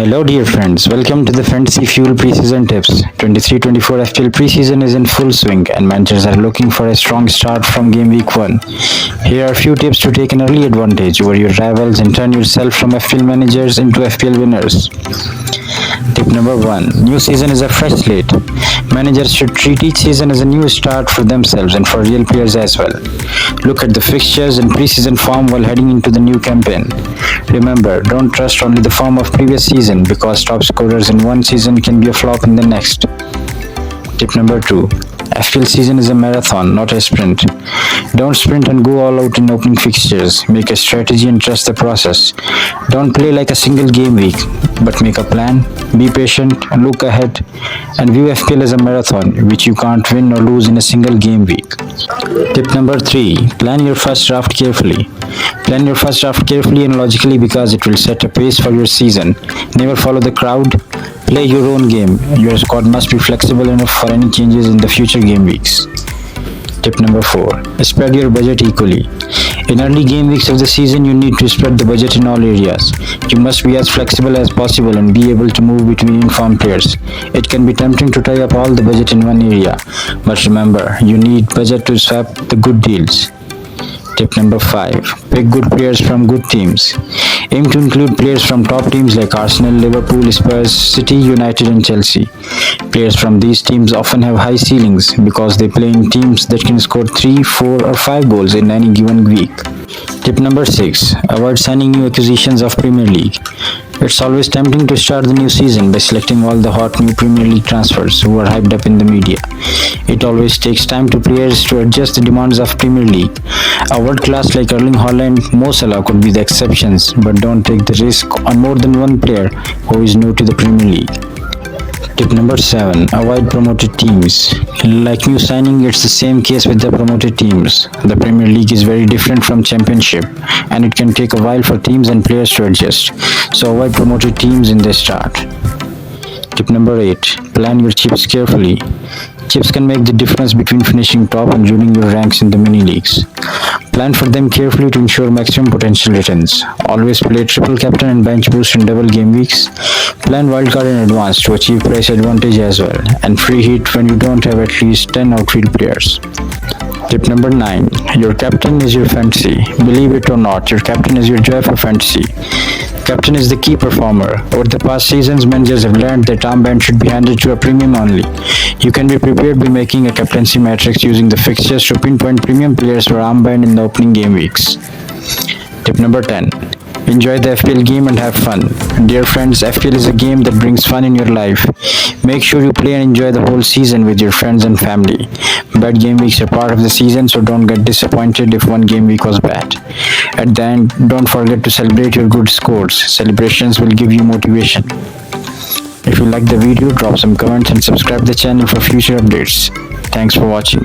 Hello dear friends, welcome to the Fantasy Fuel Preseason Tips. 23-24 FPL Preseason is in full swing and managers are looking for a strong start from Game Week 1. Here are a few tips to take an early advantage over your rivals and turn yourself from FPL managers into FPL winners. Tip number 1. New season is a fresh slate. Managers should treat each season as a new start for themselves and for real players as well. Look at the fixtures and preseason form while heading into the new campaign. Remember, don't trust only the form of previous season because top scorers in one season can be a flop in the next. Tip number 2. FPL season is a marathon, not a sprint. Don't sprint and go all out in opening fixtures. Make a strategy and trust the process. Don't play like a single game week, but make a plan, be patient, look ahead, and view FPL as a marathon, which you can't win or lose in a single game week. Tip number 3. Plan your first draft carefully. Plan your first draft carefully and logically because it will set a pace for your season. Never follow the crowd. Play your own game. Your squad must be flexible enough for any changes in the future game weeks. Tip number 4. Spread your budget equally. In early game weeks of the season, you need to spread the budget in all areas. You must be as flexible as possible and be able to move between informed players. It can be tempting to tie up all the budget in one area, but remember, you need budget to swap the good deals. Tip number 5. Pick good players from good teams. Aim to include players from top teams like Arsenal, Liverpool, Spurs, City, United and Chelsea. Players from these teams often have high ceilings because they play in teams that can score 3, 4 or 5 goals in any given week. Tip number 6. Avoid signing new acquisitions of Premier League. It's always tempting to start the new season by selecting all the hot new Premier League transfers who are hyped up in the media. It always takes time to players to adjust the demands of Premier League. A world class like Erling Haaland, Mo Salah could be the exceptions, but don't take the risk on more than one player who is new to the Premier League. Tip number 7. Avoid promoted teams. Like new signing, it's the same case with the promoted teams. The Premier League is very different from Championship and it can take a while for teams and players to adjust. So avoid promoted teams in the start. Tip number 8. Plan your chips carefully. Chips can make the difference between finishing top and ruining your ranks in the mini leagues. Plan for them carefully to ensure maximum potential returns. Always play triple captain and bench boost in double game weeks. Plan wildcard in advance to achieve price advantage as well, and free hit when you don't have at least 10 outfield players. Tip number 9. Your captain is your fantasy. Believe it or not, your captain is your joy for fantasy. Captain is the key performer. Over the past seasons, managers have learned that armband should be handed to a premium only. You can be prepared by making a captaincy matrix using the fixtures to pinpoint premium players for armband in the opening game weeks. Tip number 10. Enjoy the FPL game and have fun. Dear friends, FPL is a game that brings fun in your life. Make sure you play and enjoy the whole season with your friends and family. Bad game weeks are part of the season, so don't get disappointed if one game week was bad. At the end, don't forget to celebrate your good scores. Celebrations will give you motivation. If you like the video, drop some comments and subscribe the channel for future updates. Thanks for watching.